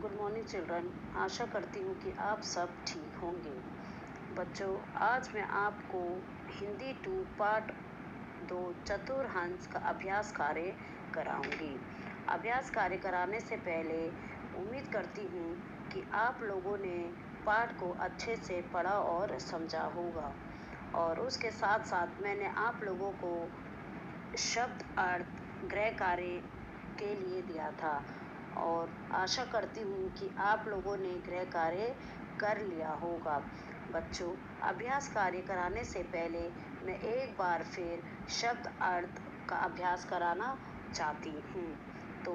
Good morning children. आशा करती हूँ कि आप सब ठीक होंगे। बच्चों, आज मैं आपको हिंदी 2 पार्ट 2 चतुर्हंस का अभ्यास कार्य कराऊंगी। अभ्यास कार्य कराने से पहले उम्मीद करती हूँ कि आप लोगों ने पाठ को अच्छे से पढ़ा और समझा होगा। और उसके साथ साथ मैंने आप लोगों को शब्द अर्थ गृह कार्य के लिए दिया था और आशा करती हूँ कि आप लोगों ने गृह कार्य कर लिया होगा। बच्चों, अभ्यास कार्य कराने से पहले मैं एक बार फिर शब्द अर्थ का अभ्यास कराना चाहती हूँ। तो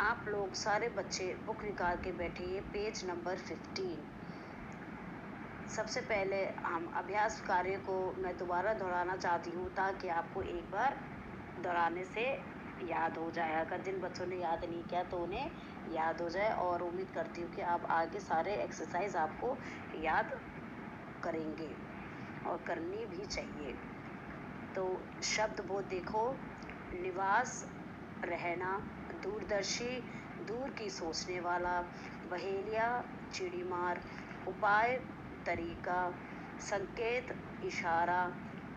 आप लोग सारे बच्चे बुक निकाल के बैठिए, पेज नंबर 15। सबसे पहले हम अभ्यास कार्य को मैं दोबारा दोहराना चाहती हूँ ताकि आपको एक बार दोहराने से याद हो जाए। अगर जिन बच्चों ने याद नहीं किया तो उन्हें याद हो जाए, और उम्मीद करती हूँ कि आप आगे सारे एक्सरसाइज आपको याद करेंगे और करनी भी चाहिए। तो शब्द वो देखो: निवास, रहना, दूरदर्शी, दूर की सोचने वाला, बहेलिया, चिड़ीमार, उपाय, तरीका, संकेत, इशारा,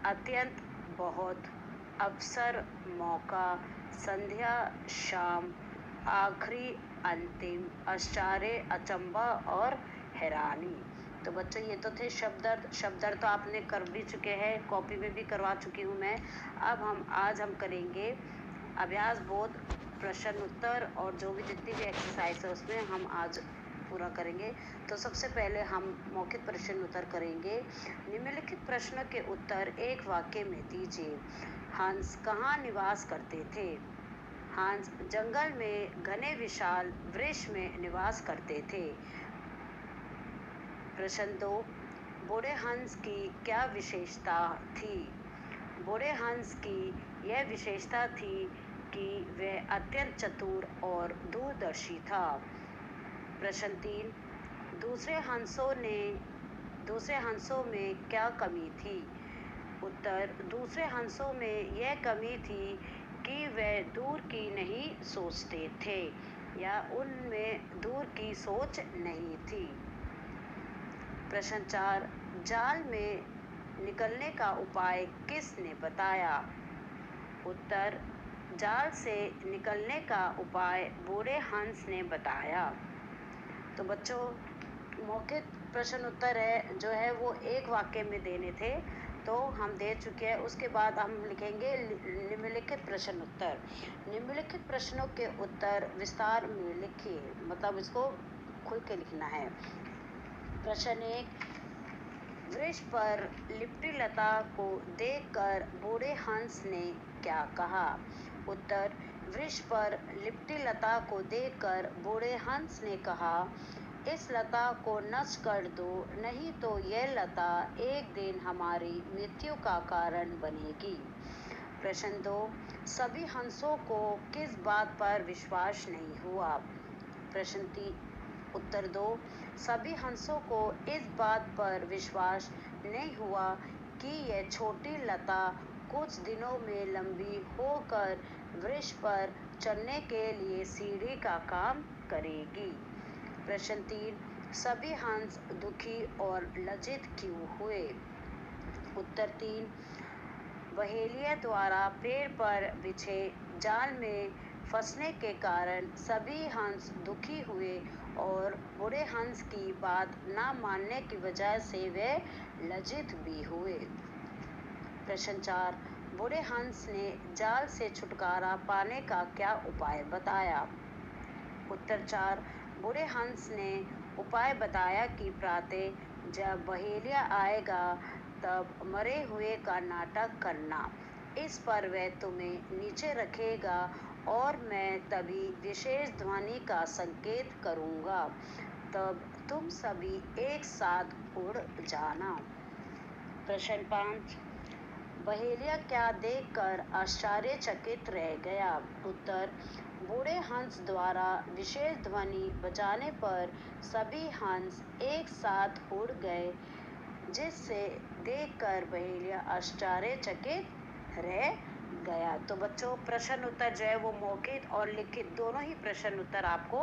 अत्यंत, बहुत, अवसर, मौका, संध्या, शाम, आखिरी, अंतिम, आश्चर्य, अचंभा और हैरानी। तो बच्चों, ये तो थे शब्द तो आपने कर भी चुके हैं, कॉपी में भी करवा चुकी हूँ मैं। अब आज हम करेंगे अभ्यास बोध, प्रश्न उत्तर, और जो भी जितनी भी एक्सरसाइज है उसमें हम आज पूरा करेंगे। तो सबसे पहले हम मौखिक प्रश्न उत्तर करेंगे। निम्नलिखित प्रश्नों के उत्तर एक वाक्य में दीजिए। हंस कहाँ निवास करते थे? हंस जंगल में घने विशाल वृक्ष में निवास करते थे। प्रश्न 2, बूढ़े हंस की क्या विशेषता थी? बूढ़े हंस की यह विशेषता थी कि वह अत्यंत चतुर और दूरदर्शी था। प्रश्न 3, दूसरे हंसों में क्या कमी थी? उत्तर: दूसरे हंसों में यह कमी थी कि वह दूर की नहीं सोचते थे, या उनमें दूर की सोच नहीं थी। प्रश्न 4, जाल में निकलने का उपाय किसने बताया? उत्तर: जाल से निकलने का उपाय बूढ़े हंस ने बताया। तो बच्चों, मौखिक प्रश्न उत्तर जो है वो एक वाक्य में देने थे, तो हम दे चुके हैं। उसके बाद हम लिखेंगे निम्नलिखित प्रश्न उत्तर। निम्नलिखित प्रश्नों के उत्तर विस्तार में लिखिए, मतलब इसको खुल के लिखना है। प्रश्न 1, वृक्ष पर लिपटी लता को देखकर बूढ़े हंस ने क्या कहा? उत्तर: वृक्ष पर लिपटी लता को देखकर बूढ़े हंस ने कहा, इस लता को नष्ट कर दो, नहीं तो यह लता एक दिन हमारी मृत्यु का कारण बनेगी। प्रश्न 2, सभी हंसों को किस बात पर विश्वास नहीं हुआ? प्रश्न 3, उत्तर 2, सभी हंसों को इस बात पर विश्वास नहीं हुआ कि यह छोटी लता कुछ दिनों में लंबी होकर वृक्ष पर चढ़ने के लिए सीढ़ी का काम करेगी। प्रश्न 3, सभी हंस दुखी और लज्जित क्यों हुए? उत्तर 3, बहेलिया द्वारा पेड़ पर बिछे जाल में फंसने के कारण सभी हंस दुखी हुए और बूढ़े हंस की बात न मानने की वजह से वे लज्जित भी हुए। प्रश्न 4, बूढ़े हंस ने जाल से छुटकारा पाने का क्या उपाय बताया? उत्तर 4, बूढ़े हंस ने उपाय बताया कि प्रातः जब बहेलिया आएगा तब मरे हुए का नाटक करना, इस पर वह तुम्हें नीचे रखेगा और मैं तभी विशेष ध्वनि का संकेत करूँगा, तब तुम सभी एक साथ उड़ जाना। प्रश्न 5, बहेलिया क्या देखकर आश्चर्यचकित रह गया? उत्तर: बूढ़े हंस द्वारा विशेष ध्वनि बजाने पर सभी हंस एक साथ उड़ गए, जिसे देखकर बहेलिया आश्चर्यचकित रह गया। तो बच्चों प्रश्न उत्तर जो है वो मौखिक और लिखित दोनों ही प्रश्न उत्तर आपको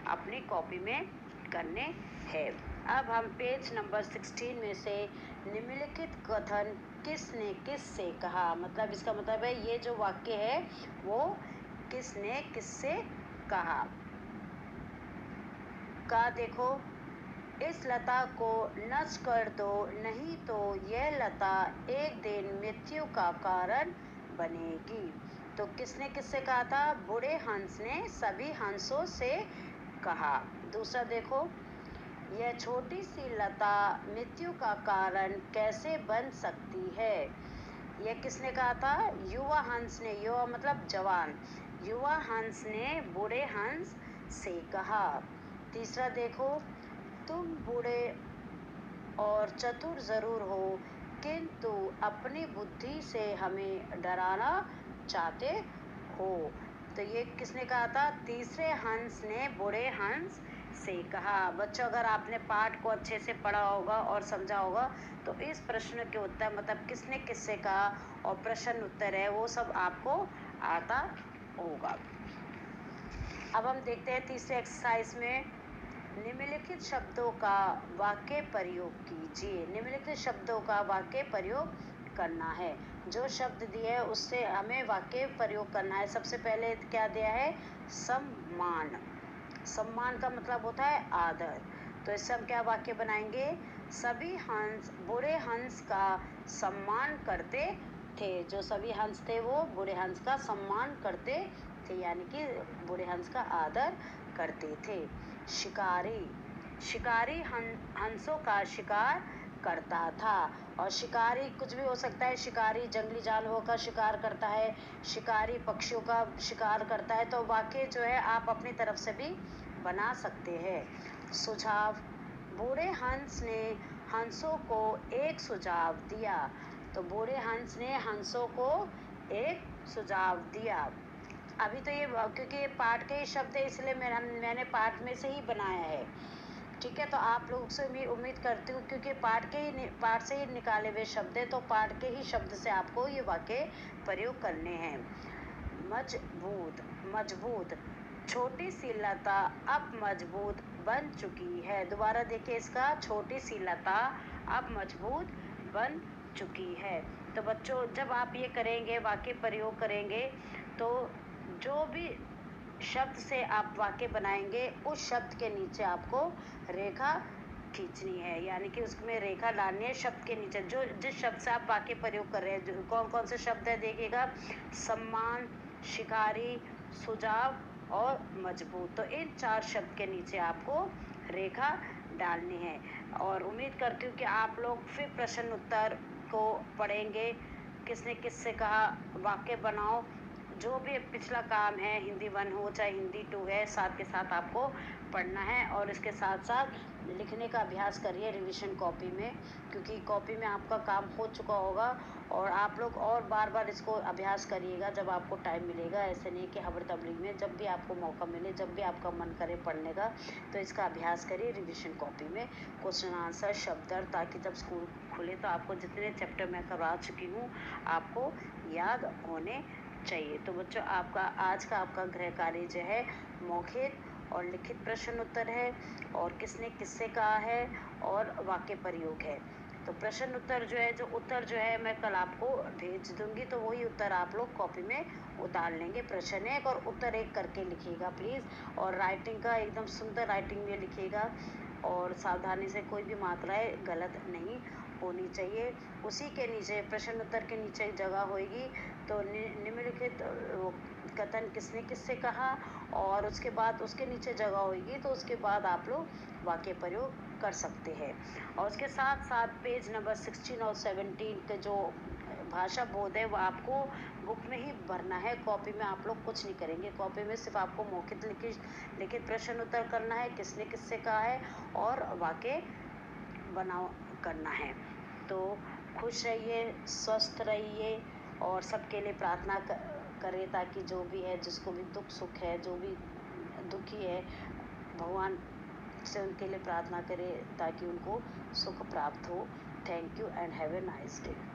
अपनी कॉपी में करने हैं। अब हम पेज नंबर 16 में से निम्नलिखित कथन किसने किससे कहा, मतलब इसका मतलब है ये जो वाक्य है वो किसने किससे कहा। का देखो, इस लता को नष्ट कर दो, नहीं तो यह लता एक दिन मृत्यु का कारण बनेगी। तो किसने किससे कहा था? बूढ़े हंस ने सभी हंसों से कहा। दूसरा देखो, यह छोटी सी लता मृत्यु का कारण कैसे बन सकती है? यह किसने कहा था? युवा हंस ने। युवा मतलब जवान। युवा हंस ने बूढ़े हंस से कहा। तीसरा देखो, तुम बूढ़े और चतुर जरूर हो, किंतु अपनी बुद्धि से हमें डराना चाहते हो। तो ये किसने कहा था? तीसरे हंस ने बूढ़े हंस से कहा। बच्चों अगर आपने पाठ को अच्छे से पढ़ा होगा और समझा होगा तो इस प्रश्न के उत्तर मतलब किसने किससे कहा और प्रश्न उत्तर है वो सब आपको आता होगा। अब हम देखते हैं तीसरे एक्सरसाइज में, निम्नलिखित शब्दों का वाक्य प्रयोग कीजिए। निम्नलिखित शब्दों का वाक्य प्रयोग करना है। जो शब्द दिए है उससे हमें वाक्य प्रयोग करना है। सबसे पहले क्या दिया है? सम्मान। सम्मान का मतलब होता है आदर। तो इससे हम क्या वाक्य बनाएंगे? सभी हंस बूढ़े हंस का सम्मान करते थे। जो सभी हंस थे वो बूढ़े हंस का सम्मान करते थे, यानी कि बूढ़े हंस का आदर करते थे। शिकारी। शिकारी हंसों का शिकार करता था। और शिकारी कुछ भी हो सकता है। शिकारी जंगली जानवरों का शिकार करता है, शिकारी पक्षियों का शिकार करता है। तो वाक्य जो है आप अपनी तरफ से भी बना सकते हैं। सुझाव। बूढ़े हंस ने हंसों को एक सुझाव दिया। तो बूढ़े हंस ने हंसों को एक सुझाव दिया। अभी तो ये क्योंकि ये पाठ के ही शब्द है इसलिए मैंने पाठ में से ही बनाया है। ठीक है, तो आप लोग से भी उम्मीद करती हूँ क्योंकि पाठ से ही निकाले हुए शब्द है तो पाठ के ही शब्द से आपको ये वाक्य प्रयोग करने हैं। मजबूत। मजबूत। छोटी सी लता अब मजबूत बन चुकी है। दोबारा देखिए इसका, छोटी सी लता अब मजबूत बन चुकी है। तो बच्चों जब आप ये करेंगे वाक्य प्रयोग करेंगे तो जो भी शब्द से आप वाक्य बनाएंगे उस शब्द के नीचे आपको रेखा खींचनी है, यानी कि उसमें रेखा डालनी है शब्द के नीचे। जो जिस शब्द से आप वाक्य प्रयोग कर रहे हैं, कौन कौन से शब्द है देखिएगा, सम्मान, शिकारी, सुझाव और मजबूत। तो इन 4 शब्द के नीचे आपको रेखा डालनी है। और उम्मीद करती हूँ कि आप लोग फिर प्रश्न उत्तर को पढ़ेंगे। किसने किससे कहा, वाक्य बनाओ। जो भी पिछला काम है, हिंदी 1 हो चाहे हिंदी 2 है, साथ के साथ आपको पढ़ना है। और इसके साथ साथ लिखने का अभ्यास करिए रिवीजन कॉपी में, क्योंकि कॉपी में आपका काम हो चुका होगा। और आप लोग और बार बार इसको अभ्यास करिएगा जब आपको टाइम मिलेगा। ऐसे नहीं कि हबड़-तबड़ी में, जब भी आपको मौका मिले, जब भी आपका मन करे पढ़ने का तो इसका अभ्यास करिए रिवीजन कॉपी में, क्वेश्चन आंसर, शब्द अर्थ, ताकि जब स्कूल खुले तो आपको जितने चैप्टर मैं करवा चुकी हूँ आपको याद होने चाहिए। तो बच्चों आपका आज का आपका गृह कार्य जो है मौखिक और लिखित प्रश्न उत्तर है और किसने किससे कहा है और वाक्य प्रयोग है। तो प्रश्न उत्तर जो है, जो उत्तर जो है मैं कल आपको भेज दूंगी, तो वही उत्तर आप लोग कॉपी में उतार लेंगे। प्रश्न 1 और उत्तर 1 करके लिखिएगा प्लीज़। और राइटिंग का एकदम सुंदर राइटिंग में लिखिएगा और सावधानी से, कोई भी मात्राएं गलत नहीं होनी चाहिए। उसी के नीचे प्रश्न उत्तर के नीचे एक जगह होगी, तो निम्नलिखित कथन किसने किससे कहा, और उसके बाद उसके नीचे जगह होगी तो उसके बाद आप लोग वाक्य प्रयोग कर सकते हैं। और उसके साथ साथ पेज नंबर 16 और 17 के जो भाषा बोध है वो आपको बुक में ही भरना है। कॉपी में आप लोग कुछ नहीं करेंगे। कॉपी में सिर्फ आपको मौखिक लिखित प्रश्न उत्तर करना है, किसने किससे कहा है और वाक्य बनाओ करना है। तो खुश रहिए, स्वस्थ रहिए और सबके लिए प्रार्थना करें, ताकि जो भी है, जिसको भी दुख सुख है, जो भी दुखी है, भगवान से उनके लिए प्रार्थना करें ताकि उनको सुख प्राप्त हो। Thank you and have a nice day.